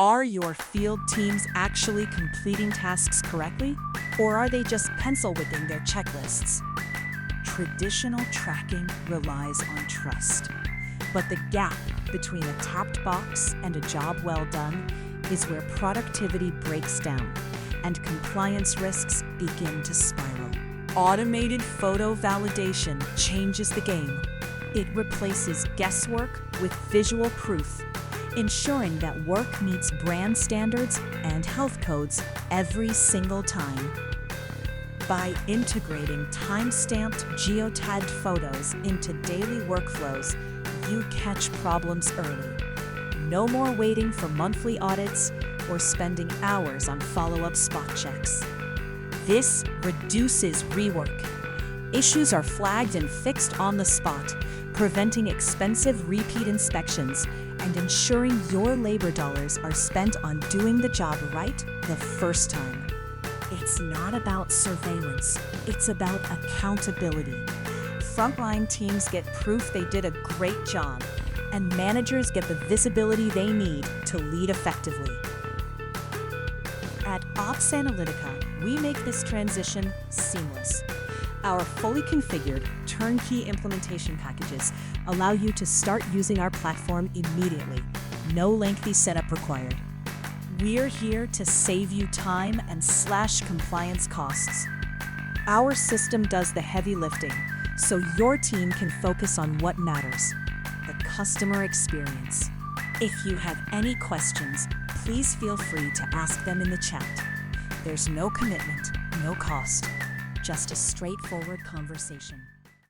Are your field teams actually completing tasks correctly, or are they just pencil-whipping their checklists? Traditional tracking relies on trust, but the gap between a tapped box and a job well done is where productivity breaks down and compliance risks begin to spiral. Automated photo validation changes the game. It replaces guesswork with visual proof, ensuring that work meets brand standards and health codes every single time. By integrating time-stamped geotagged photos into daily workflows, you catch problems early. No more waiting for monthly audits or spending hours on follow-up spot checks. This reduces rework. Issues are flagged and fixed on the spot, preventing expensive repeat inspections and ensuring your labor dollars are spent on doing the job right the first time. It's not about surveillance, it's about accountability. Frontline teams get proof they did a great job, and managers get the visibility they need to lead effectively. At Ops Analytica, we make this transition seamless. Our fully configured, turnkey implementation packages allow you to start using our platform immediately. No lengthy setup required. We're here to save you time and slash compliance costs. Our system does the heavy lifting, so your team can focus on what matters, the customer experience. If you have any questions, please feel free to ask them in the chat. There's no commitment, no cost, just a straightforward conversation.